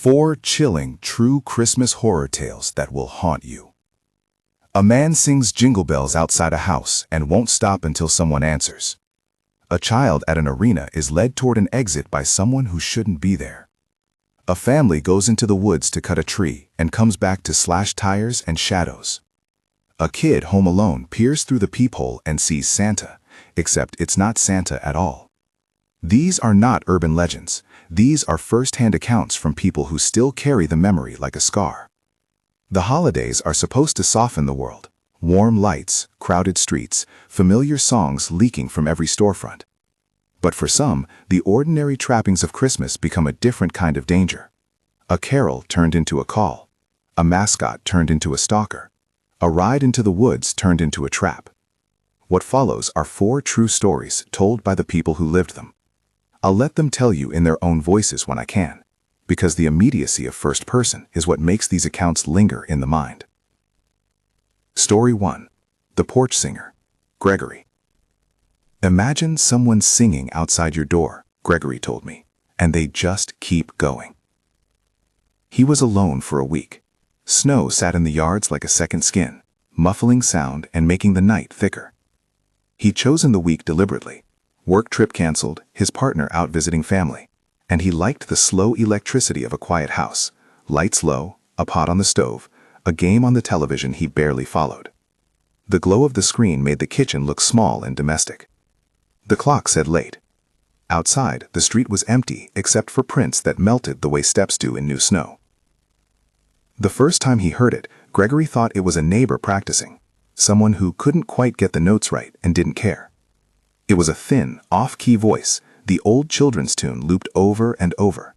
4 chilling, true Christmas horror tales that will haunt you. A man sings Jingle Bells outside a house and won't stop until someone answers. A child at an arena is led toward an exit by someone who shouldn't be there. A family goes into the woods to cut a tree and comes back to slashed tires and shadows. A kid home alone peers through the peephole and sees Santa, except it's not Santa at all. These are not urban legends. These are first-hand accounts from people who still carry the memory like a scar. The holidays are supposed to soften the world. Warm lights, crowded streets, familiar songs leaking from every storefront. But for some, the ordinary trappings of Christmas become a different kind of danger. A carol turned into a call. A mascot turned into a stalker. A ride into the woods turned into a trap. What follows are 4 true stories told by the people who lived them. I'll let them tell you in their own voices when I can, because the immediacy of first person is what makes these accounts linger in the mind. Story 1. The Porch Singer, Gregory. Imagine someone singing outside your door, Gregory told me, and they just keep going. He was alone for a week. Snow sat in the yards like a second skin, muffling sound and making the night thicker. He'd chosen the week deliberately. Work trip canceled, his partner out visiting family, and he liked the slow electricity of a quiet house, lights low, a pot on the stove, a game on the television he barely followed. The glow of the screen made the kitchen look small and domestic. The clock said late. Outside, the street was empty except for prints that melted the way steps do in new snow. The first time he heard it, Gregory thought it was a neighbor practicing, someone who couldn't quite get the notes right and didn't care. It was a thin, off-key voice, the old children's tune looped over and over.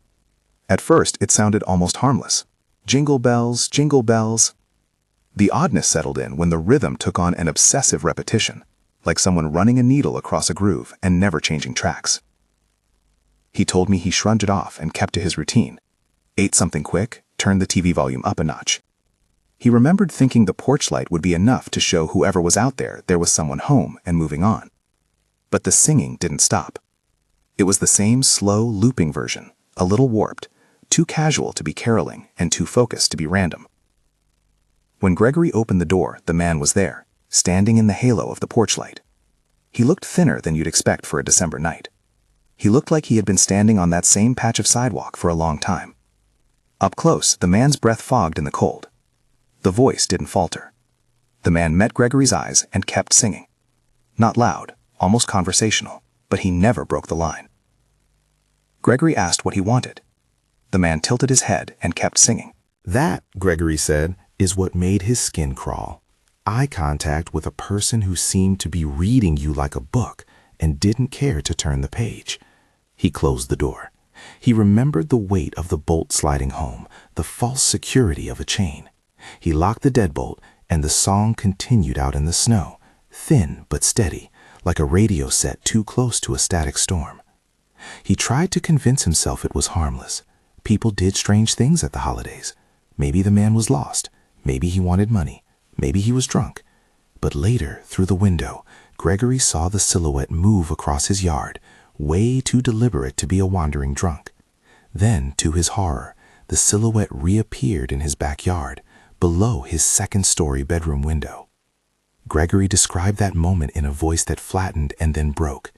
At first, it sounded almost harmless. Jingle bells, jingle bells. The oddness settled in when the rhythm took on an obsessive repetition, like someone running a needle across a groove and never changing tracks. He told me he shrugged it off and kept to his routine. Ate something quick, turned the TV volume up a notch. He remembered thinking the porch light would be enough to show whoever was out there was someone home and moving on. But the singing didn't stop. It was the same slow, looping version, a little warped, too casual to be caroling and too focused to be random. When Gregory opened the door, the man was there, standing in the halo of the porch light. He looked thinner than you'd expect for a December night. He looked like he had been standing on that same patch of sidewalk for a long time. Up close, the man's breath fogged in the cold. The voice didn't falter. The man met Gregory's eyes and kept singing. Not loud, almost conversational, but he never broke the line. Gregory asked what he wanted. The man tilted his head and kept singing. That, Gregory said, is what made his skin crawl. Eye contact with a person who seemed to be reading you like a book and didn't care to turn the page. He closed the door. He remembered the weight of the bolt sliding home, the false security of a chain. He locked the deadbolt, and the song continued out in the snow, thin but steady, like a radio set too close to a static storm. He tried to convince himself it was harmless. People did strange things at the holidays. Maybe the man was lost. Maybe he wanted money. Maybe he was drunk. But later, through the window, Gregory saw the silhouette move across his yard, way too deliberate to be a wandering drunk. Then, to his horror, the silhouette reappeared in his backyard, below his second-story bedroom window. Gregory described that moment in a voice that flattened and then broke.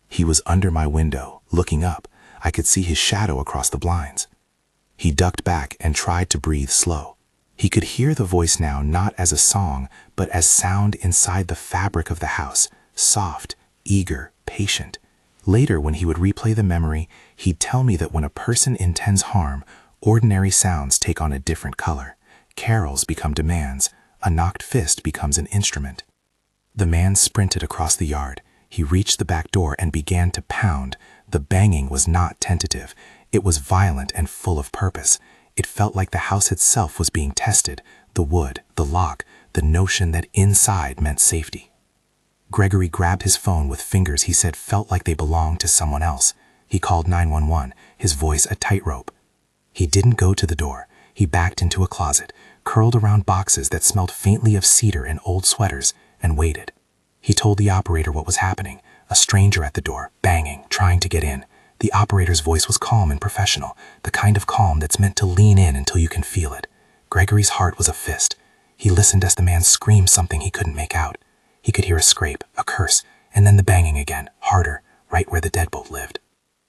He was under my window, looking up. I could see his shadow across the blinds. He ducked back and tried to breathe slow. He could hear the voice now not as a song, but as sound inside the fabric of the house, soft, eager, patient. Later, when he would replay the memory, he'd tell me that when a person intends harm, ordinary sounds take on a different color. Carols become demands. A knocked fist becomes an instrument. The man sprinted across the yard. He reached the back door and began to pound. The banging was not tentative. It was violent and full of purpose. It felt like the house itself was being tested, the wood, the lock, the notion that inside meant safety. Gregory grabbed his phone with fingers he said felt like they belonged to someone else. He called 911, his voice a tightrope. He didn't go to the door. He backed into a closet, curled around boxes that smelled faintly of cedar and old sweaters, and waited. He told the operator what was happening, a stranger at the door, banging, trying to get in. The operator's voice was calm and professional, the kind of calm that's meant to lean in until you can feel it. Gregory's heart was a fist. He listened as the man screamed something he couldn't make out. He could hear a scrape, a curse, and then the banging again, harder, right where the deadbolt lived.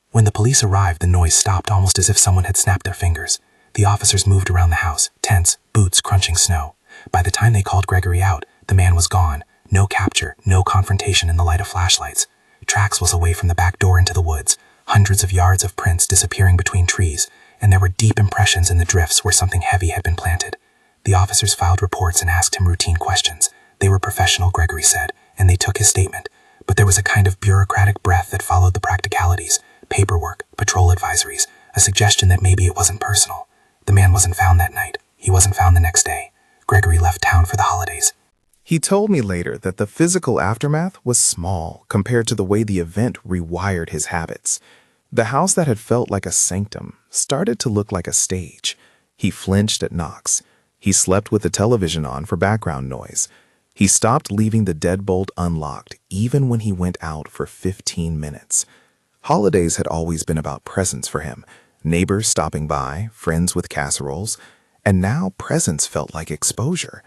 When the police arrived, the noise stopped almost as if someone had snapped their fingers. The officers moved around the house, tense, boots crunching snow. By the time they called Gregory out, the man was gone. No capture, no confrontation in the light of flashlights. Trax was away from the back door into the woods, hundreds of yards of prints disappearing between trees, and there were deep impressions in the drifts where something heavy had been planted. The officers filed reports and asked him routine questions. They were professional, Gregory said, and they took his statement. But there was a kind of bureaucratic breath that followed the practicalities, paperwork, patrol advisories, a suggestion that maybe it wasn't personal. The man wasn't found that night. He wasn't found the next day. Gregory left town for the holidays. He told me later that the physical aftermath was small compared to the way the event rewired his habits. The house that had felt like a sanctum started to look like a stage. He flinched at knocks. He slept with the television on for background noise. He stopped leaving the deadbolt unlocked even when he went out for 15 minutes. Holidays had always been about presents for him. Neighbors stopping by, friends with casseroles, and now presents felt like exposure.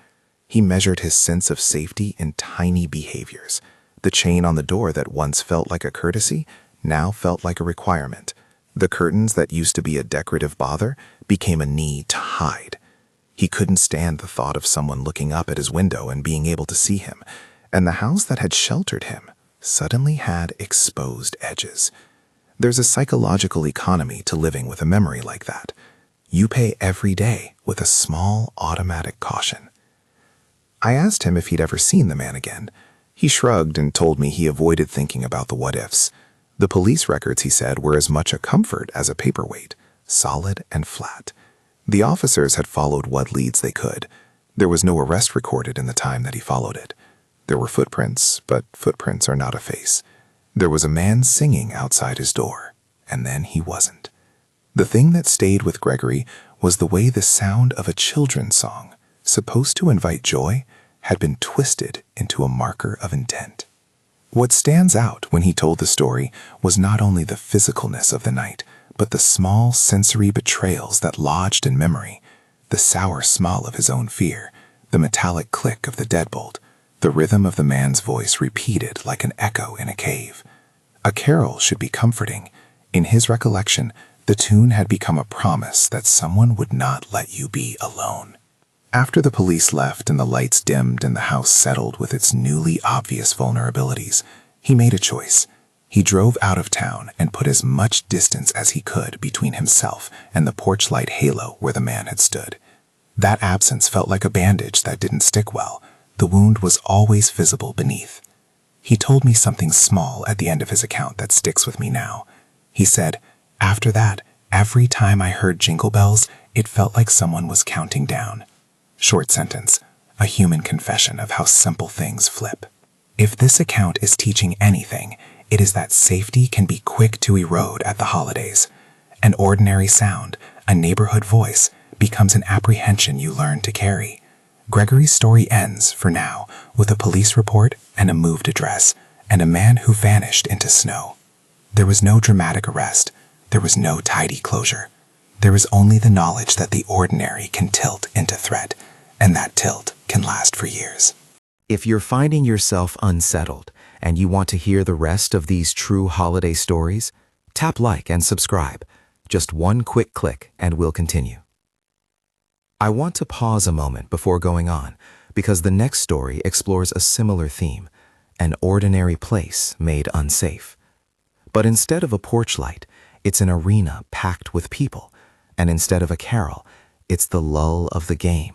He measured his sense of safety in tiny behaviors. The chain on the door that once felt like a courtesy now felt like a requirement. The curtains that used to be a decorative bother became a need to hide. He couldn't stand the thought of someone looking up at his window and being able to see him, and the house that had sheltered him suddenly had exposed edges. There's a psychological economy to living with a memory like that. You pay every day with a small automatic caution. I asked him if he'd ever seen the man again. He shrugged and told me he avoided thinking about the what-ifs. The police records, he said, were as much a comfort as a paperweight, solid and flat. The officers had followed what leads they could. There was no arrest recorded in the time that he followed it. There were footprints, but footprints are not a face. There was a man singing outside his door, and then he wasn't. The thing that stayed with Gregory was the way the sound of a children's song, supposed to invite joy, had been twisted into a marker of intent. What stands out when he told the story was not only the physicalness of the night, but the small sensory betrayals that lodged in memory, the sour smell of his own fear, the metallic click of the deadbolt, the rhythm of the man's voice repeated like an echo in a cave. A carol should be comforting. In his recollection, the tune had become a promise that someone would not let you be alone. After the police left and the lights dimmed and the house settled with its newly obvious vulnerabilities, he made a choice. He drove out of town and put as much distance as he could between himself and the porch light halo where the man had stood. That absence felt like a bandage that didn't stick well. The wound was always visible beneath. He told me something small at the end of his account that sticks with me now. He said, "After that, every time I heard Jingle Bells, it felt like someone was counting down." Short sentence, a human confession of how simple things flip. If this account is teaching anything, it is that safety can be quick to erode at the holidays. An ordinary sound, a neighborhood voice, becomes an apprehension you learn to carry. Gregory's story ends, for now, with a police report and a moved address, and a man who vanished into snow. There was no dramatic arrest. There was no tidy closure. There is only the knowledge that the ordinary can tilt into threat, and that tilt can last for years. If you're finding yourself unsettled and you want to hear the rest of these true holiday stories, tap like and subscribe. Just one quick click and we'll continue. I want to pause a moment before going on because the next story explores a similar theme, an ordinary place made unsafe. But instead of a porch light, it's an arena packed with people, and instead of a carol, it's the lull of the game,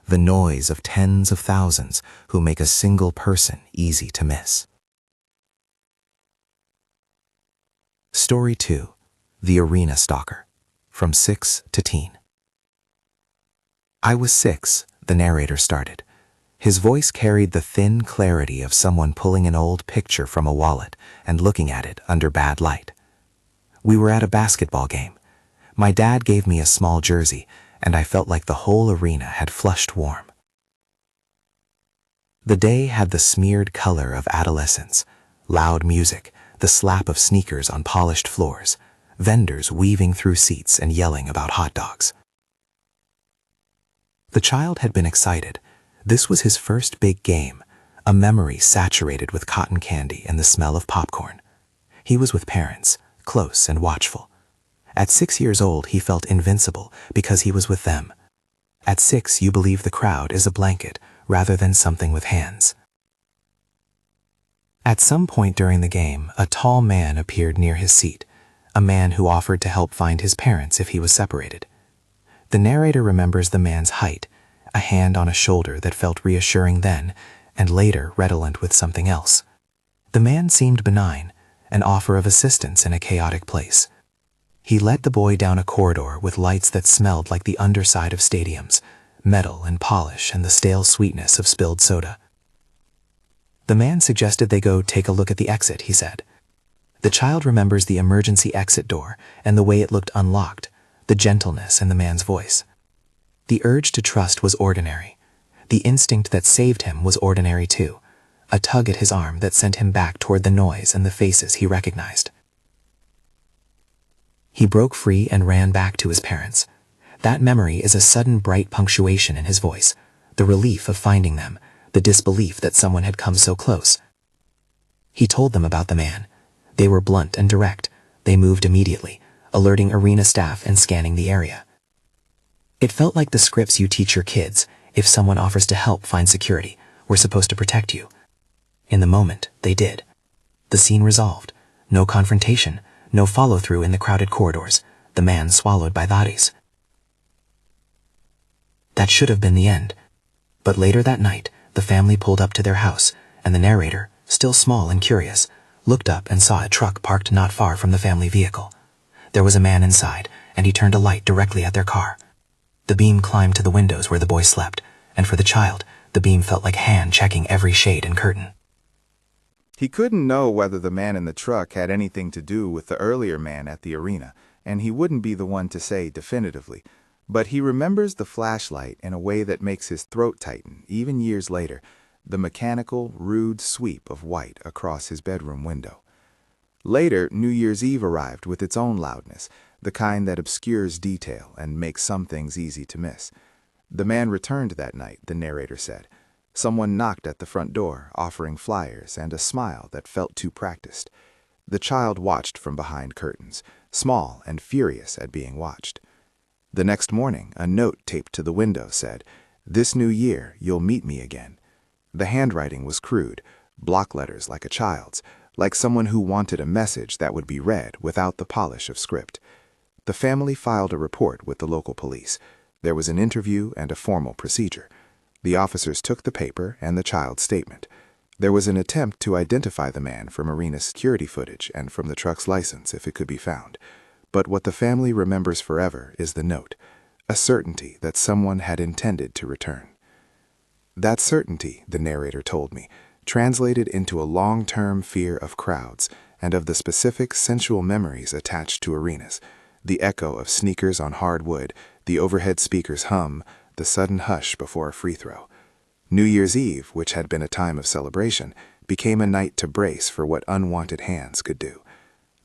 the noise of tens of thousands who make a single person easy to miss. Story 2, The Arena Stalker, from 6 to teen. I was 6, the narrator started. His voice carried the thin clarity of someone pulling an old picture from a wallet and looking at it under bad light. We were at a basketball game. My dad gave me a small jersey, and I felt like the whole arena had flushed warm. The day had the smeared color of adolescence, loud music, the slap of sneakers on polished floors, vendors weaving through seats and yelling about hot dogs. The child had been excited. This was his first big game, a memory saturated with cotton candy and the smell of popcorn. He was with parents, close and watchful. At 6 years old, he felt invincible because he was with them. At 6, you believe the crowd is a blanket rather than something with hands. At some point during the game, a tall man appeared near his seat, a man who offered to help find his parents if he was separated. The narrator remembers the man's height, a hand on a shoulder that felt reassuring then, and later redolent with something else. The man seemed benign, an offer of assistance in a chaotic place. He led the boy down a corridor with lights that smelled like the underside of stadiums, metal and polish and the stale sweetness of spilled soda. The man suggested they go take a look at the exit, he said. The child remembers the emergency exit door and the way it looked unlocked, the gentleness in the man's voice. The urge to trust was ordinary. The instinct that saved him was ordinary too, a tug at his arm that sent him back toward the noise and the faces he recognized. He broke free and ran back to his parents. That memory is a sudden bright punctuation in his voice, the relief of finding them, the disbelief that someone had come so close. He told them about the man. They were blunt and direct. They moved immediately, alerting arena staff and scanning the area. It felt like the scripts you teach your kids. If someone offers to help find security, we're supposed to protect you. In the moment, they did. The scene resolved. No confrontation, no follow-through in the crowded corridors, the man swallowed by bodies. That should have been the end. But later that night, the family pulled up to their house, and the narrator, still small and curious, looked up and saw a truck parked not far from the family vehicle. There was a man inside, and he turned a light directly at their car. The beam climbed to the windows where the boy slept, and for the child, the beam felt like hand checking every shade and curtain. He couldn't know whether the man in the truck had anything to do with the earlier man at the arena, and he wouldn't be the one to say definitively. But he remembers the flashlight in a way that makes his throat tighten, even years later, the mechanical, rude sweep of white across his bedroom window. Later, New Year's Eve arrived with its own loudness, the kind that obscures detail and makes some things easy to miss. The man returned that night, the narrator said. Someone knocked at the front door, offering flyers and a smile that felt too practiced. The child watched from behind curtains, small and furious at being watched. The next morning, a note taped to the window said, "This new year, you'll meet me again." The handwriting was crude, block letters like a child's, like someone who wanted a message that would be read without the polish of script. The family filed a report with the local police. There was an interview and a formal procedure. The officers took the paper and the child's statement. There was an attempt to identify the man from arena security footage and from the truck's license if it could be found. But what the family remembers forever is the note, a certainty that someone had intended to return. That certainty, the narrator told me, translated into a long-term fear of crowds and of the specific sensual memories attached to arenas, the echo of sneakers on hard wood, the overhead speaker's hum, the sudden hush before a free throw. New Year's Eve, which had been a time of celebration, became a night to brace for what unwanted hands could do.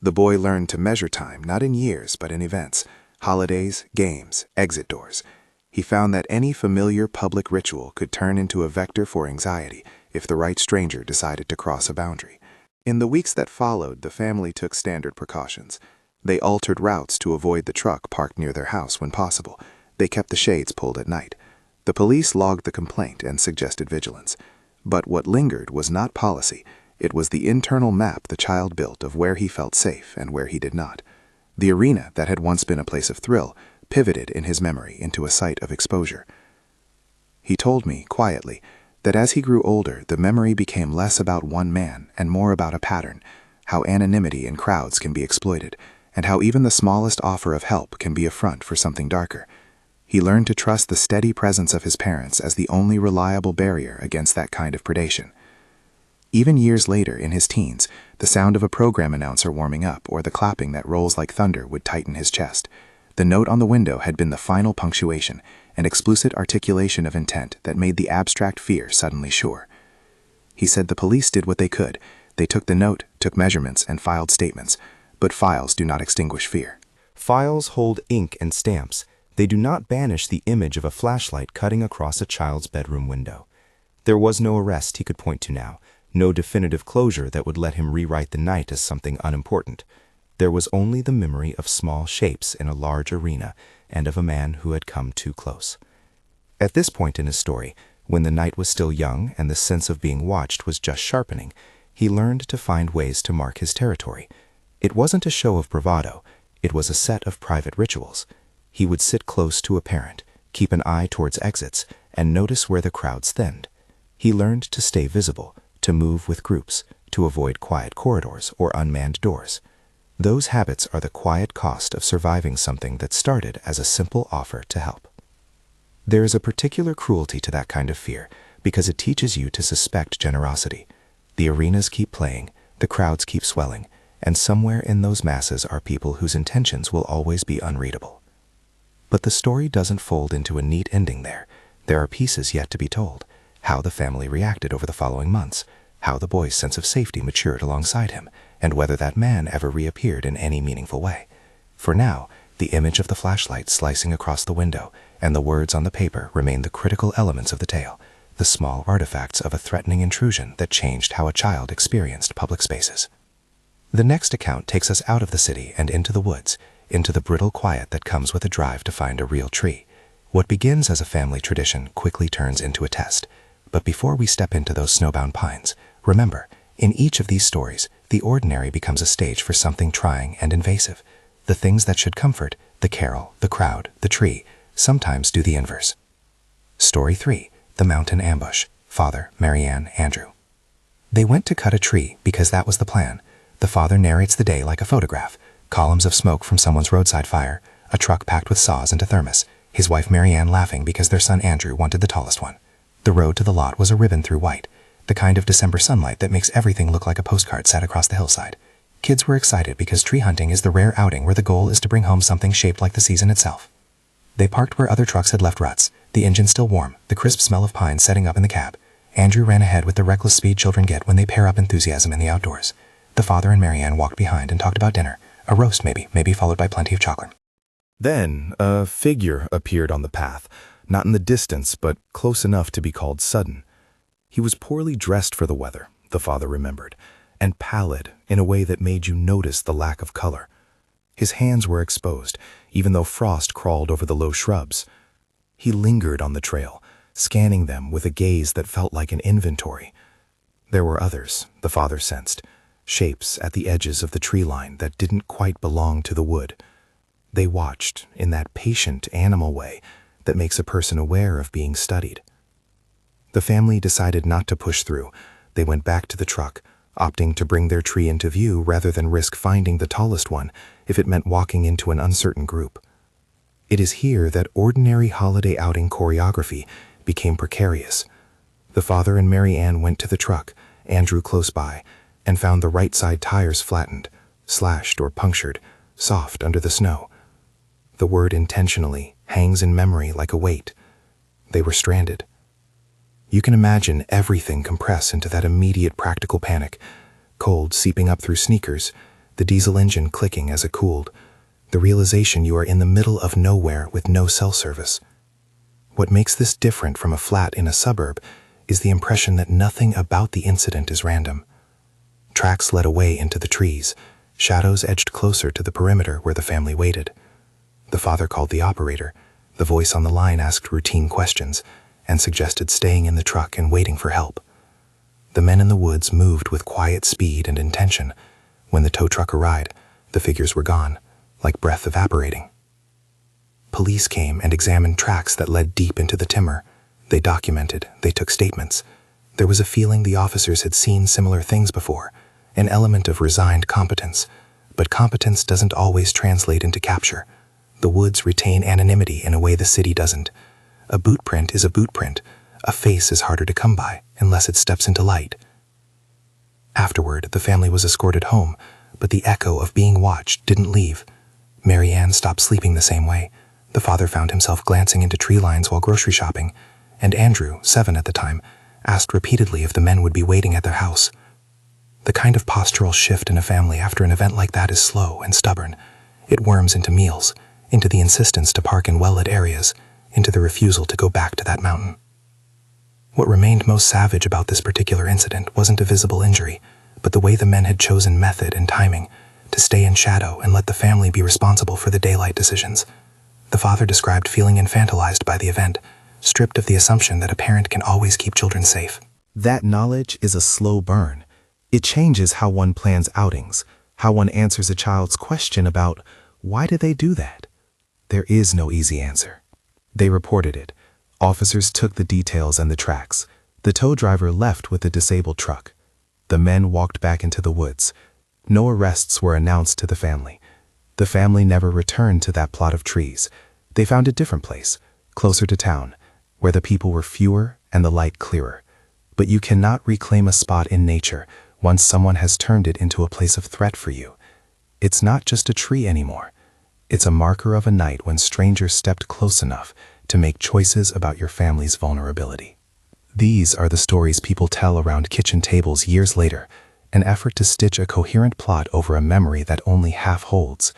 The boy learned to measure time not in years but in events, holidays, games, exit doors. He found that any familiar public ritual could turn into a vector for anxiety if the right stranger decided to cross a boundary. In the weeks that followed, the family took standard precautions. They altered routes to avoid the truck parked near their house when possible. They kept the shades pulled at night. The police logged the complaint and suggested vigilance. But what lingered was not policy. It was the internal map the child built of where he felt safe and where he did not. The arena that had once been a place of thrill pivoted in his memory into a site of exposure. He told me, quietly, that as he grew older, the memory became less about one man and more about a pattern, how anonymity in crowds can be exploited, and how even the smallest offer of help can be a front for something darker. He learned to trust the steady presence of his parents as the only reliable barrier against that kind of predation. Even years later, in his teens, the sound of a program announcer warming up or the clapping that rolls like thunder would tighten his chest. The note on the window had been the final punctuation, an explicit articulation of intent that made the abstract fear suddenly sure. He said the police did what they could. They took the note, took measurements, and filed statements. But files do not extinguish fear. Files hold ink and stamps. They do not banish the image of a flashlight cutting across a child's bedroom window. There was no arrest he could point to now, no definitive closure that would let him rewrite the night as something unimportant. There was only the memory of small shapes in a large arena and of a man who had come too close. At this point in his story, when the night was still young and the sense of being watched was just sharpening, he learned to find ways to mark his territory. It wasn't a show of bravado, it was a set of private rituals. He would sit close to a parent, keep an eye towards exits, and notice where the crowds thinned. He learned to stay visible, to move with groups, to avoid quiet corridors or unmanned doors. Those habits are the quiet cost of surviving something that started as a simple offer to help. There is a particular cruelty to that kind of fear because it teaches you to suspect generosity. The arenas keep playing, the crowds keep swelling, and somewhere in those masses are people whose intentions will always be unreadable. But the story doesn't fold into a neat ending there. There are pieces yet to be told. How the family reacted over the following months, how the boy's sense of safety matured alongside him, and whether that man ever reappeared in any meaningful way. For now, the image of the flashlight slicing across the window and the words on the paper remain the critical elements of the tale, the small artifacts of a threatening intrusion that changed how a child experienced public spaces. The next account takes us out of the city and into the woods, into the brittle quiet that comes with a drive to find a real tree. What begins as a family tradition quickly turns into a test. But before we step into those snowbound pines, remember, in each of these stories, the ordinary becomes a stage for something trying and invasive. The things that should comfort, the carol, the crowd, the tree, sometimes do the inverse. Story 3, The Mountain Ambush, Father, Marianne, Andrew. They went to cut a tree because that was the plan. The father narrates the day like a photograph, columns of smoke from someone's roadside fire, a truck packed with saws and a thermos, his wife Marianne laughing because their son Andrew wanted the tallest one. The road to the lot was a ribbon through white, the kind of December sunlight that makes everything look like a postcard set across the hillside. Kids were excited because tree hunting is the rare outing where the goal is to bring home something shaped like the season itself. They parked where other trucks had left ruts, the engine still warm, the crisp smell of pine setting up in the cab. Andrew ran ahead with the reckless speed children get when they pair up enthusiasm in the outdoors. The father and Marianne walked behind and talked about dinner, a roast maybe followed by plenty of chocolate. Then a figure appeared on the path, not in the distance, but close enough to be called sudden. He was poorly dressed for the weather, the father remembered, and pallid in a way that made you notice the lack of color. His hands were exposed, even though frost crawled over the low shrubs. He lingered on the trail, scanning them with a gaze that felt like an inventory. There were others, the father sensed, shapes at the edges of the tree line that didn't quite belong to the wood. They watched in that patient animal way that makes a person aware of being studied. The family decided not to push through. They went back to the truck, opting to bring their tree into view rather than risk finding the tallest one if it meant walking into an uncertain group. It is here that ordinary holiday outing choreography became precarious. The father and Marianne went to the truck, Andrew close by, and found the right side tires flattened, slashed or punctured, soft under the snow. The word intentionally hangs in memory like a weight. They were stranded. You can imagine everything compress into that immediate practical panic, cold seeping up through sneakers, the diesel engine clicking as it cooled, the realization you are in the middle of nowhere with no cell service. What makes this different from a flat in a suburb is the impression that nothing about the incident is random. Tracks led away into the trees, shadows edged closer to the perimeter where the family waited. The father called the operator. The voice on the line asked routine questions and suggested staying in the truck and waiting for help. The men in the woods moved with quiet speed and intention. When the tow truck arrived, the figures were gone, like breath evaporating. Police came and examined tracks that led deep into the timber. They documented, they took statements. There was a feeling the officers had seen similar things before, an element of resigned competence. But competence doesn't always translate into capture. The woods retain anonymity in a way the city doesn't. A boot print is a boot print. A face is harder to come by unless it steps into light. Afterward, the family was escorted home, but the echo of being watched didn't leave. Marianne stopped sleeping the same way. The father found himself glancing into tree lines while grocery shopping, and Andrew, 7 at the time, asked repeatedly if the men would be waiting at their house. The kind of postural shift in a family after an event like that is slow and stubborn. It worms into meals, into the insistence to park in well-lit areas, into the refusal to go back to that mountain. What remained most savage about this particular incident wasn't a visible injury, but the way the men had chosen method and timing to stay in shadow and let the family be responsible for the daylight decisions. The father described feeling infantilized by the event, stripped of the assumption that a parent can always keep children safe. That knowledge is a slow burn. It changes how one plans outings, how one answers a child's question about why did they do that. There is no easy answer. They reported it. Officers took the details and the tracks. The tow driver left with the disabled truck. The men walked back into the woods. No arrests were announced to the family. The family never returned to that plot of trees. They found a different place, closer to town, where the people were fewer and the light clearer. But you cannot reclaim a spot in nature once someone has turned it into a place of threat for you. It's not just a tree anymore. It's a marker of a night when strangers stepped close enough to make choices about your family's vulnerability. These are the stories people tell around kitchen tables years later, an effort to stitch a coherent plot over a memory that only half holds.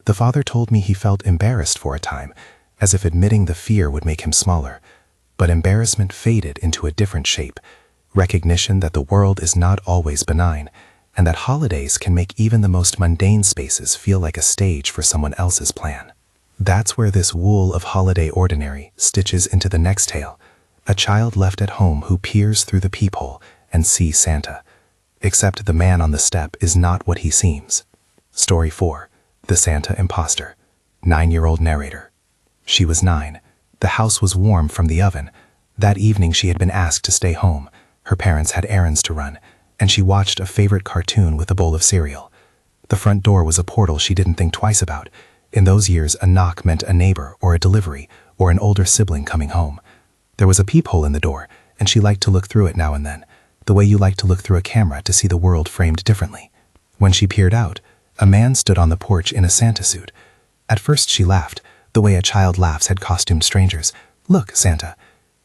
The father told me he felt embarrassed for a time, as if admitting the fear would make him smaller. But embarrassment faded into a different shape, recognition that the world is not always benign, and that holidays can make even the most mundane spaces feel like a stage for someone else's plan. That's where this wool of holiday ordinary stitches into the next tale, a child left at home who peers through the peephole and sees Santa. Except the man on the step is not what he seems. Story 4. The Santa Imposter. 9-year-old narrator. She was 9. The house was warm from the oven. That evening she had been asked to stay home. Her parents had errands to run, and she watched a favorite cartoon with a bowl of cereal. The front door was a portal she didn't think twice about. In those years, a knock meant a neighbor or a delivery or an older sibling coming home. There was a peephole in the door, and she liked to look through it now and then, the way you like to look through a camera to see the world framed differently. When she peered out, a man stood on the porch in a Santa suit. At first she laughed, the way a child laughs at costumed strangers. "Look, Santa."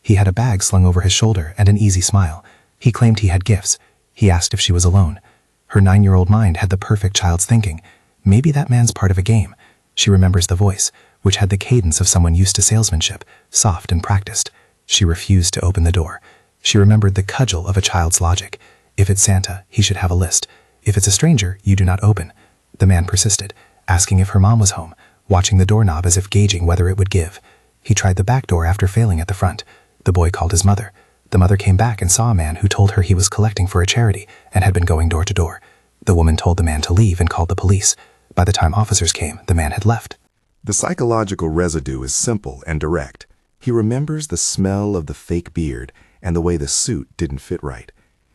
He had a bag slung over his shoulder and an easy smile. He claimed he had gifts. He asked if she was alone. Her 9-year-old mind had the perfect child's thinking. Maybe that man's part of a game. She remembers the voice, which had the cadence of someone used to salesmanship, soft and practiced. She refused to open the door. She remembered the cudgel of a child's logic. If it's Santa, he should have a list. If it's a stranger, you do not open. The man persisted, asking if her mom was home, watching the doorknob as if gauging whether it would give. He tried the back door after failing at the front. The boy called his mother. The mother came back and saw a man who told her he was collecting for a charity and had been going door to door. The woman told the man to leave and called the police. By the time officers came, the man had left. The psychological residue is simple and direct. He remembers the smell of the fake beard and the way the suit didn't fit right.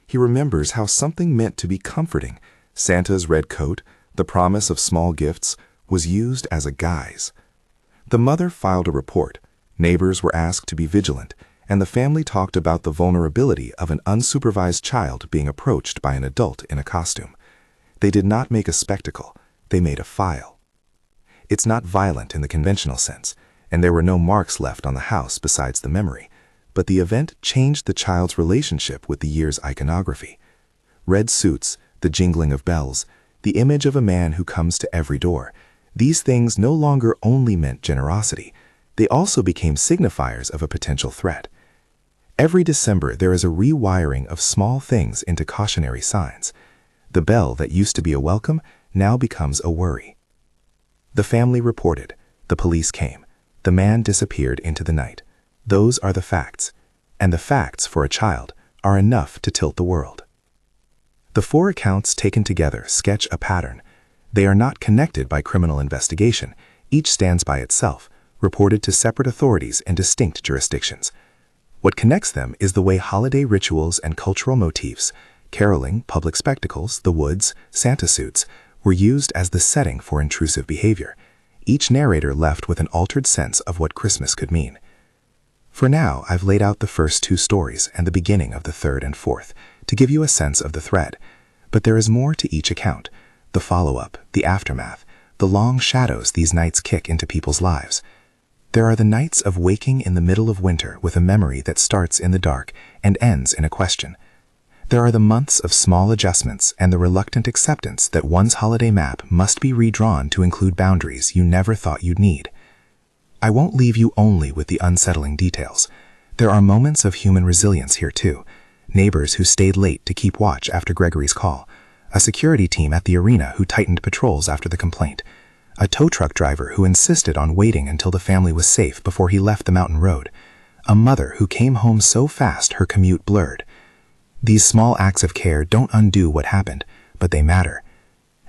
He remembers how something meant to be comforting, Santa's red coat, the promise of small gifts, was used as a guise. The mother filed a report. Neighbors were asked to be vigilant, and the family talked about the vulnerability of an unsupervised child being approached by an adult in a costume. They did not make a spectacle, they made a file. It's not violent in the conventional sense, and there were no marks left on the house besides the memory, but the event changed the child's relationship with the year's iconography. Red suits, the jingling of bells, the image of a man who comes to every door, these things no longer only meant generosity, they also became signifiers of a potential threat. Every December there is a rewiring of small things into cautionary signs. The bell that used to be a welcome now becomes a worry. The family reported. The police came. The man disappeared into the night. Those are the facts. And the facts, for a child, are enough to tilt the world. The 4 accounts taken together sketch a pattern. They are not connected by criminal investigation. Each stands by itself, reported to separate authorities in distinct jurisdictions. What connects them is the way holiday rituals and cultural motifs, caroling, public spectacles, the woods, Santa suits, were used as the setting for intrusive behavior. Each narrator left with an altered sense of what Christmas could mean. For now, I've laid out the first 2 stories and the beginning of the 3rd and 4th to give you a sense of the thread. But there is more to each account: the follow-up, the aftermath, the long shadows these nights kick into people's lives. There are the nights of waking in the middle of winter with a memory that starts in the dark and ends in a question. There are the months of small adjustments and the reluctant acceptance that one's holiday map must be redrawn to include boundaries you never thought you'd need. I won't leave you only with the unsettling details. There are moments of human resilience here too. Neighbors who stayed late to keep watch after Gregory's call. A security team at the arena who tightened patrols after the complaint. A tow truck driver who insisted on waiting until the family was safe before he left the mountain road. A mother who came home so fast her commute blurred. These small acts of care don't undo what happened, but they matter.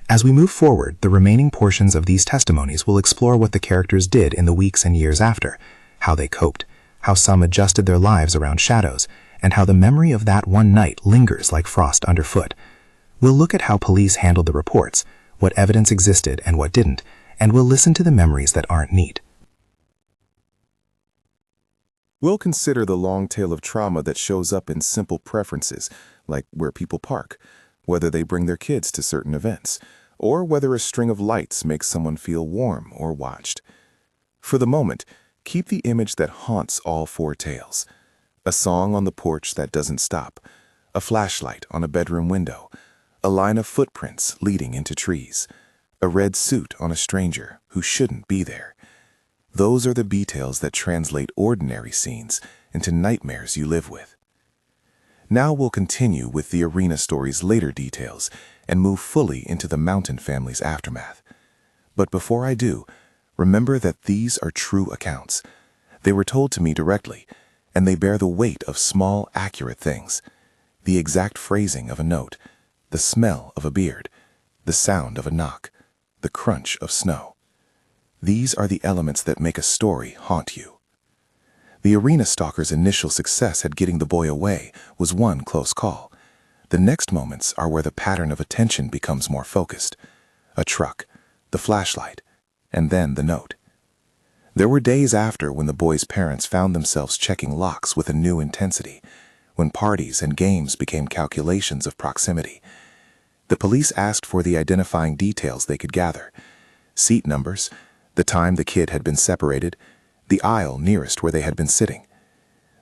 As we move forward, the remaining portions of these testimonies will explore what the characters did in the weeks and years after, how they coped, how some adjusted their lives around shadows, and how the memory of that one night lingers like frost underfoot. We'll look at how police handled the reports, what evidence existed and what didn't, and we'll listen to the memories that aren't neat. We'll consider the long tail of trauma that shows up in simple preferences, like where people park, whether they bring their kids to certain events, or whether a string of lights makes someone feel warm or watched. For the moment, keep the image that haunts all four tales. A song on the porch that doesn't stop, a flashlight on a bedroom window, a line of footprints leading into trees, a red suit on a stranger who shouldn't be there. Those are the details that translate ordinary scenes into nightmares you live with. Now we'll continue with the arena story's later details and move fully into the Mountain family's aftermath. But before I do, remember that these are true accounts. They were told to me directly, and they bear the weight of small, accurate things. The exact phrasing of a note, the smell of a beard, the sound of a knock, the crunch of snow. These are the elements that make a story haunt you. The arena stalker's initial success at getting the boy away was one close call. The next moments are where the pattern of attention becomes more focused. A truck, the flashlight, and then the note. There were days after when the boy's parents found themselves checking locks with a new intensity, when parties and games became calculations of proximity. The police asked for the identifying details they could gather: seat numbers, the time the kid had been separated, the aisle nearest where they had been sitting.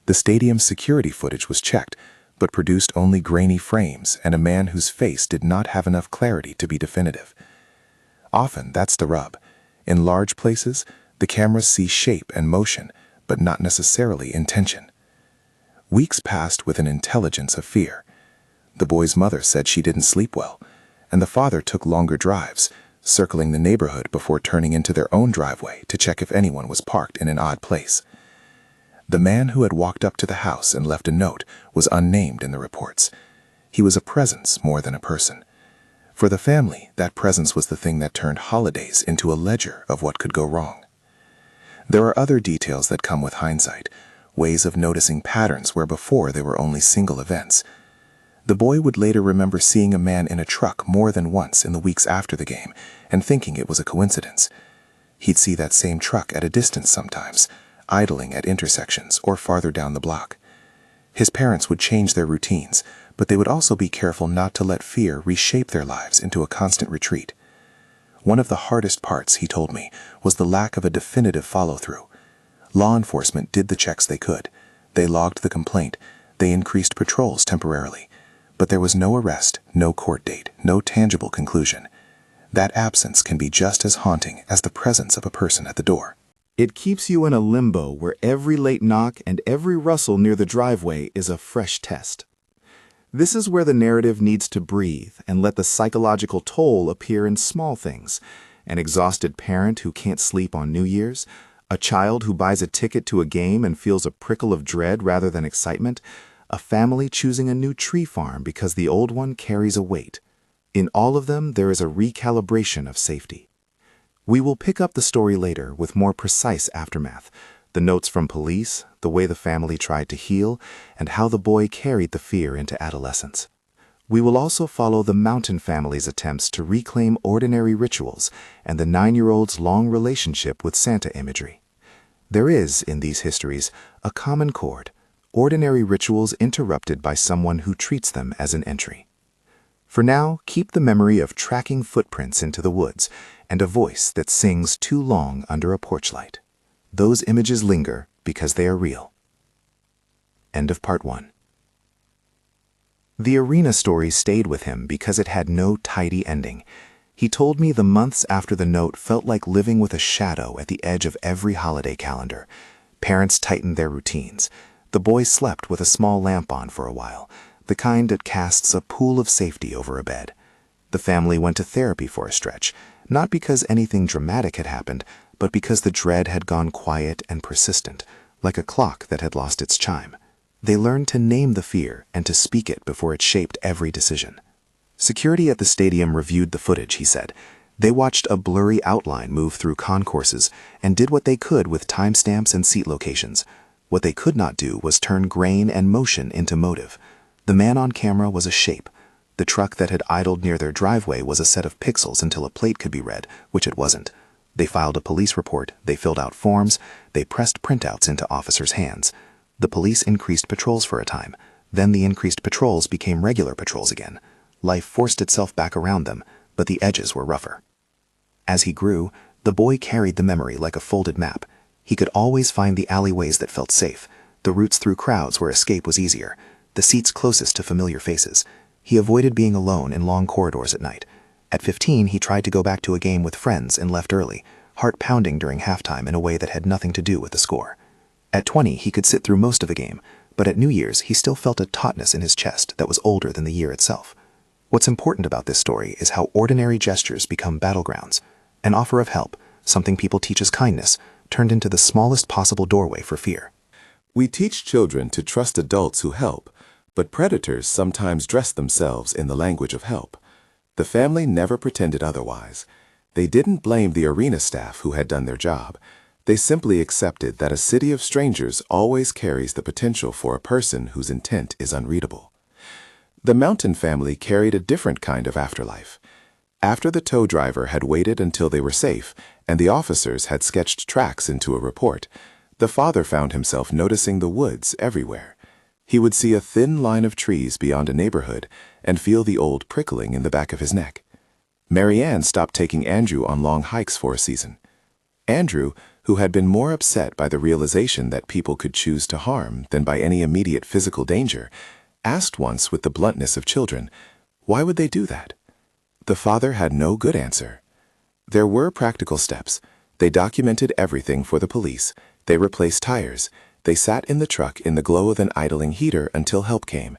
The stadium's security footage was checked, but produced only grainy frames and a man whose face did not have enough clarity to be definitive. Often that's the rub. In large places, the cameras see shape and motion, but not necessarily intention. Weeks passed with an intelligence of fear. The boy's mother said she didn't sleep well, and the father took longer drives, circling the neighborhood before turning into their own driveway to check if anyone was parked in an odd place. The man who had walked up to the house and left a note was unnamed in the reports. He was a presence more than a person. For the family, that presence was the thing that turned holidays into a ledger of what could go wrong. There are other details that come with hindsight, ways of noticing patterns where before they were only single events. The boy would later remember seeing a man in a truck more than once in the weeks after the game and thinking it was a coincidence. He'd see that same truck at a distance sometimes, idling at intersections or farther down the block. His parents would change their routines, but they would also be careful not to let fear reshape their lives into a constant retreat. One of the hardest parts, he told me, was the lack of a definitive follow-through. Law enforcement did the checks they could. They logged the complaint. They increased patrols temporarily. But there was no arrest, no court date, no tangible conclusion. That absence can be just as haunting as the presence of a person at the door. It keeps you in a limbo where every late knock and every rustle near the driveway is a fresh test. This is where the narrative needs to breathe and let the psychological toll appear in small things. An exhausted parent who can't sleep on New Year's, a child who buys a ticket to a game and feels a prickle of dread rather than excitement, a family choosing a new tree farm because the old one carries a weight. In all of them, there is a recalibration of safety. We will pick up the story later with more precise aftermath, the notes from police, the way the family tried to heal, and how the boy carried the fear into adolescence. We will also follow the Mountain family's attempts to reclaim ordinary rituals and the 9-year-old's long relationship with Santa imagery. There is, in these histories, a common chord: ordinary rituals interrupted by someone who treats them as an entry. For now, keep the memory of tracking footprints into the woods and a voice that sings too long under a porch light. Those images linger because they are real. End of part 1. The arena story stayed with him because it had no tidy ending. He told me the months after the note felt like living with a shadow at the edge of every holiday calendar. Parents tightened their routines. The boys slept with a small lamp on for a while, the kind that casts a pool of safety over a bed. The family went to therapy for a stretch, not because anything dramatic had happened, but because the dread had gone quiet and persistent, like a clock that had lost its chime. They learned to name the fear and to speak it before it shaped every decision. Security at the stadium reviewed the footage, he said. They watched a blurry outline move through concourses and did what they could with timestamps and seat locations. What they could not do was turn grain and motion into motive. The man on camera was a shape. The truck that had idled near their driveway was a set of pixels until a plate could be read, which it wasn't. They filed a police report, they filled out forms, they pressed printouts into officers' hands. The police increased patrols for a time. Then the increased patrols became regular patrols again. Life forced itself back around them, but the edges were rougher. As he grew, the boy carried the memory like a folded map. He could always find the alleyways that felt safe, the routes through crowds where escape was easier, the seats closest to familiar faces. He avoided being alone in long corridors at night. At 15, he tried to go back to a game with friends and left early, heart pounding during halftime in a way that had nothing to do with the score. At 20, he could sit through most of a game, but at New Year's, he still felt a tautness in his chest that was older than the year itself. What's important about this story is how ordinary gestures become battlegrounds. An offer of help, something people teach as kindness, turned into the smallest possible doorway for fear. We teach children to trust adults who help, but predators sometimes dress themselves in the language of help. The family never pretended otherwise. They didn't blame the arena staff who had done their job. They simply accepted that a city of strangers always carries the potential for a person whose intent is unreadable. The Mountain family carried a different kind of afterlife. After the tow driver had waited until they were safe and the officers had sketched tracks into a report, the father found himself noticing the woods everywhere. He would see a thin line of trees beyond a neighborhood and feel the old prickling in the back of his neck. Marianne stopped taking Andrew on long hikes for a season. Andrew, who had been more upset by the realization that people could choose to harm than by any immediate physical danger, asked once with the bluntness of children, why would they do that? The father had no good answer. There were practical steps. They documented everything for the police. They replaced tires. They sat in the truck in the glow of an idling heater until help came,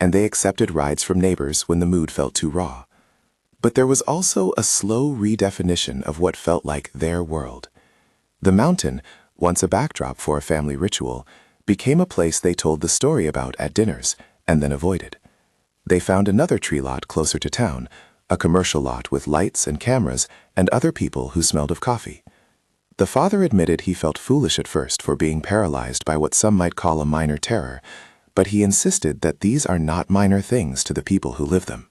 and they accepted rides from neighbors when the mood felt too raw. But there was also a slow redefinition of what felt like their world. The mountain, once a backdrop for a family ritual, became a place they told the story about at dinners and then avoided. They found another tree lot closer to town, a commercial lot with lights and cameras and other people who smelled of coffee. The father admitted he felt foolish at first for being paralyzed by what some might call a minor terror, but he insisted that these are not minor things to the people who live them.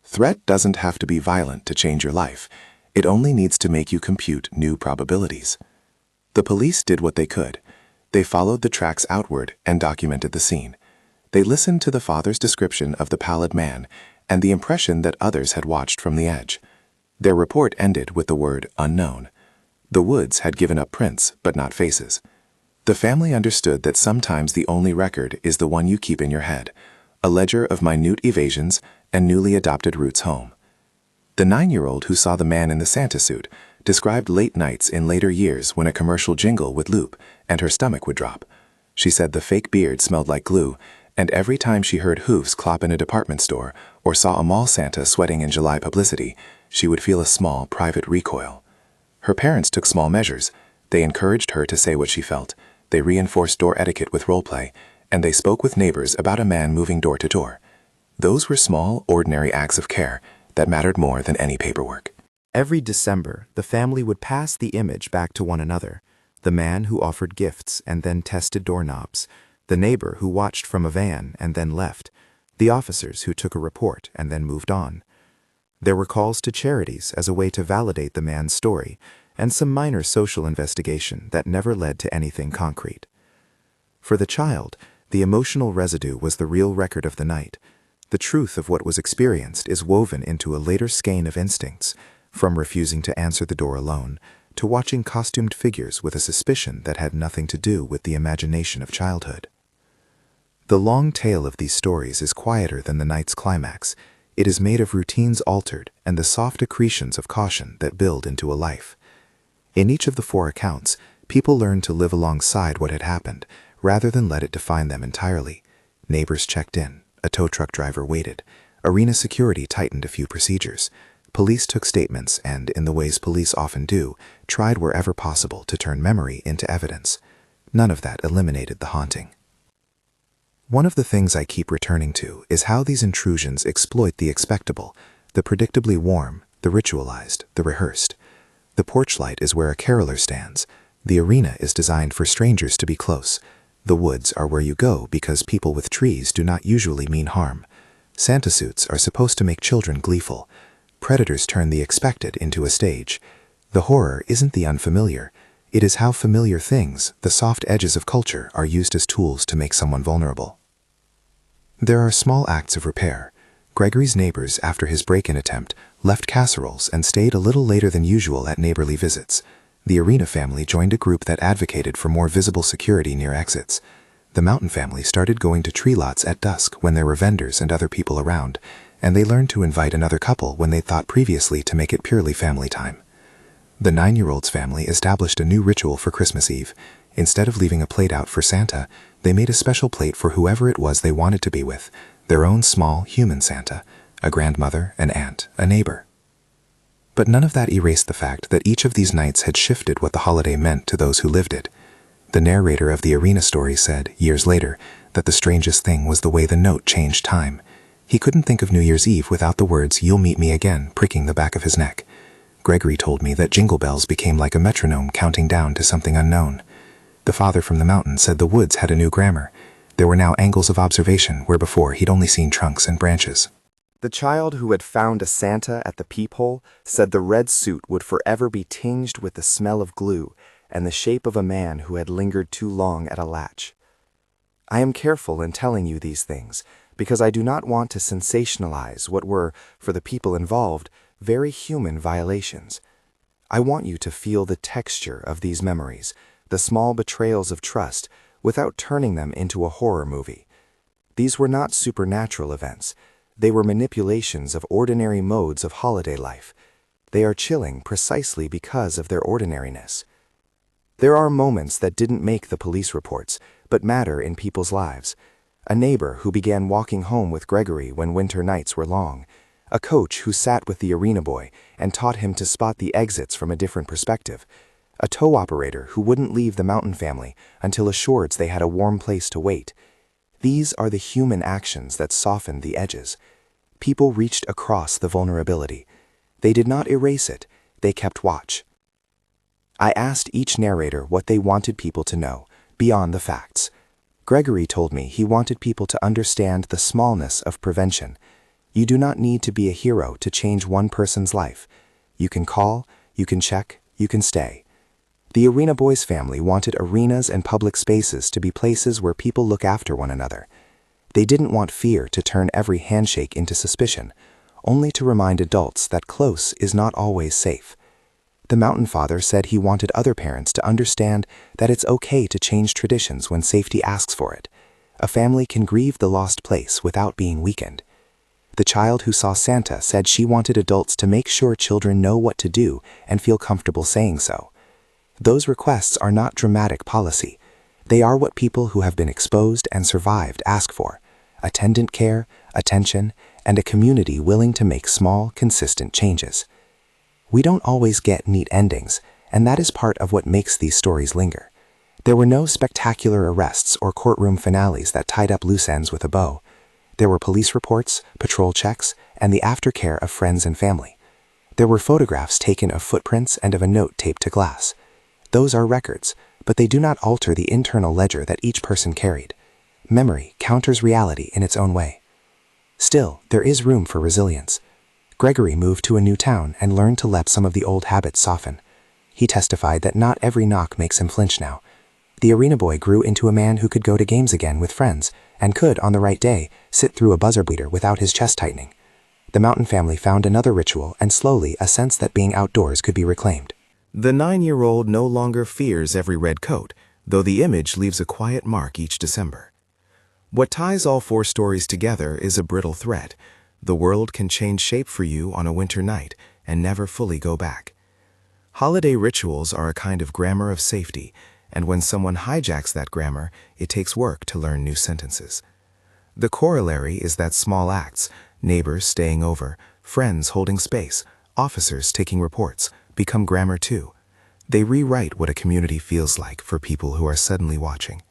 Threat doesn't have to be violent to change your life. It only needs to make you compute new probabilities. The police did what they could. They followed the tracks outward and documented the scene. They listened to the father's description of the pallid man and the impression that others had watched from the edge. Their report ended with the word unknown. The woods had given up prints, but not faces. The family understood that sometimes the only record is the one you keep in your head, a ledger of minute evasions and newly adopted routes home. The 9-year-old who saw the man in the Santa suit described late nights in later years when a commercial jingle would loop and her stomach would drop. She said the fake beard smelled like glue, and every time she heard hoofs clop in a department store or saw a mall Santa sweating in July publicity, she would feel a small, private recoil. Her parents took small measures. They encouraged her to say what she felt. They reinforced door etiquette with role play, and they spoke with neighbors about a man moving door to door. Those were small, ordinary acts of care that mattered more than any paperwork. Every December, the family would pass the image back to one another. The man who offered gifts and then tested doorknobs, the neighbor who watched from a van and then left, the officers who took a report and then moved on. There were calls to charities as a way to validate the man's story, and some minor social investigation that never led to anything concrete. For the child, the emotional residue was the real record of the night. The truth of what was experienced is woven into a later skein of instincts, from refusing to answer the door alone, to watching costumed figures with a suspicion that had nothing to do with the imagination of childhood. The long tale of these stories is quieter than the night's climax. It is made of routines altered and the soft accretions of caution that build into a life. In each of the 4 accounts, people learned to live alongside what had happened, rather than let it define them entirely. Neighbors checked in, a tow truck driver waited, arena security tightened a few procedures, police took statements and, in the ways police often do, tried wherever possible to turn memory into evidence. None of that eliminated the haunting. One of the things I keep returning to is how these intrusions exploit the expectable, the predictably warm, the ritualized, the rehearsed. The porch light is where a caroler stands. The arena is designed for strangers to be close. The woods are where you go because people with trees do not usually mean harm. Santa suits are supposed to make children gleeful. Predators turn the expected into a stage. The horror isn't the unfamiliar. It is how familiar things, the soft edges of culture, are used as tools to make someone vulnerable. There are small acts of repair. Gregory's neighbors, after his break-in attempt, left casseroles and stayed a little later than usual at neighborly visits. The Arena family joined a group that advocated for more visible security near exits. The Mountain family started going to tree lots at dusk when there were vendors and other people around, and they learned to invite another couple when they thought previously to make it purely family time. The 9-year-old's family established a new ritual for Christmas Eve. Instead of leaving a plate out for Santa, they made a special plate for whoever it was they wanted to be with, their own small, human Santa, a grandmother, an aunt, a neighbor. But none of that erased the fact that each of these nights had shifted what the holiday meant to those who lived it. The narrator of the Arena story said, years later, that the strangest thing was the way the note changed time. He couldn't think of New Year's Eve without the words, "You'll meet me again," pricking the back of his neck. Gregory told me that Jingle Bells became like a metronome counting down to something unknown. The father from the mountain said the woods had a new grammar. There were now angles of observation where before he'd only seen trunks and branches. The child who had found a Santa at the peephole said the red suit would forever be tinged with the smell of glue and the shape of a man who had lingered too long at a latch. I am careful in telling you these things because I do not want to sensationalize what were, for the people involved, very human violations. I want you to feel the texture of these memories, the small betrayals of trust, without turning them into a horror movie. These were not supernatural events. They were manipulations of ordinary modes of holiday life. They are chilling precisely because of their ordinariness. There are moments that didn't make the police reports, but matter in people's lives. A neighbor who began walking home with Gregory when winter nights were long. A coach who sat with the arena boy and taught him to spot the exits from a different perspective. A tow operator who wouldn't leave the Mountain family until assured they had a warm place to wait. These are the human actions that softened the edges. People reached across the vulnerability. They did not erase it, they kept watch. I asked each narrator what they wanted people to know, beyond the facts. Gregory told me he wanted people to understand the smallness of prevention. You do not need to be a hero to change one person's life. You can call, you can check, you can stay. The Arena Boys family wanted arenas and public spaces to be places where people look after one another. They didn't want fear to turn every handshake into suspicion, only to remind adults that close is not always safe. The Mountain Father said he wanted other parents to understand that it's okay to change traditions when safety asks for it. A family can grieve the lost place without being weakened. The child who saw Santa said she wanted adults to make sure children know what to do and feel comfortable saying so. Those requests are not dramatic policy. They are what people who have been exposed and survived ask for: attendant care, attention, and a community willing to make small, consistent changes. We don't always get neat endings, and that is part of what makes these stories linger. There were no spectacular arrests or courtroom finales that tied up loose ends with a bow. There were police reports, patrol checks, and the aftercare of friends and family. There were photographs taken of footprints and of a note taped to glass. Those are records, but they do not alter the internal ledger that each person carried. Memory counters reality in its own way. Still, there is room for resilience. Gregory moved to a new town and learned to let some of the old habits soften. He testified that not every knock makes him flinch now. The arena boy grew into a man who could go to games again with friends and could, on the right day, sit through a buzzer beater without his chest tightening. The Mountain family found another ritual and slowly a sense that being outdoors could be reclaimed. The 9-year-old no longer fears every red coat, though the image leaves a quiet mark each December. What ties all 4 stories together is a brittle thread. The world can change shape for you on a winter night and never fully go back. Holiday rituals are a kind of grammar of safety, and when someone hijacks that grammar, it takes work to learn new sentences. The corollary is that small acts, neighbors staying over, friends holding space, officers taking reports, become grammar too. They rewrite what a community feels like for people who are suddenly watching.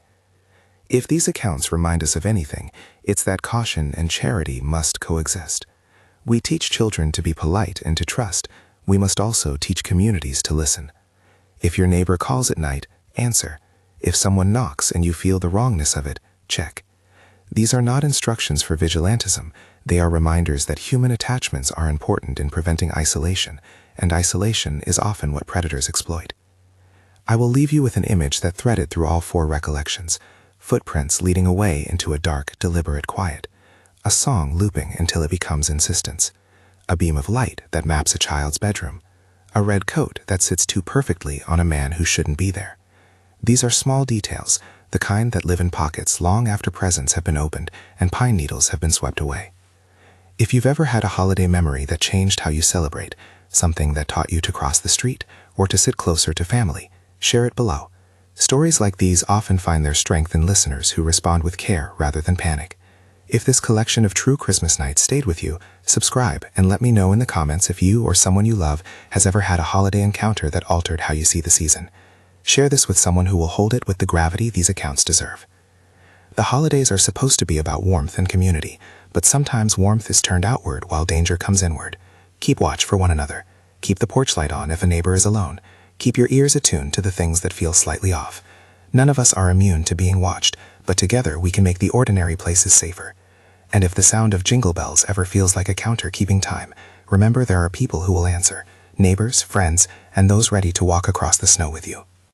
If these accounts remind us of anything, it's that caution and charity must coexist. We teach children to be polite and to trust. We must also teach communities to listen. If your neighbor calls at night, answer. If someone knocks and you feel the wrongness of it, check. These are not instructions for vigilantism. They are reminders that human attachments are important in preventing isolation, and isolation is often what predators exploit. I will leave you with an image that threaded through all 4 recollections. Footprints leading away into a dark, deliberate quiet. A song looping until it becomes insistence. A beam of light that maps a child's bedroom. A red coat that sits too perfectly on a man who shouldn't be there. These are small details, the kind that live in pockets long after presents have been opened and pine needles have been swept away. If you've ever had a holiday memory that changed how you celebrate, something that taught you to cross the street or to sit closer to family, share it below. Stories like these often find their strength in listeners who respond with care rather than panic. If this collection of true Christmas nights stayed with you, subscribe and let me know in the comments if you or someone you love has ever had a holiday encounter that altered how you see the season. Share this with someone who will hold it with the gravity these accounts deserve. The holidays are supposed to be about warmth and community, but sometimes warmth is turned outward while danger comes inward. Keep watch for one another. Keep the porch light on if a neighbor is alone. Keep your ears attuned to the things that feel slightly off. None of us are immune to being watched, but together we can make the ordinary places safer. And if the sound of jingle bells ever feels like a counter keeping time, remember there are people who will answer, neighbors, friends, and those ready to walk across the snow with you.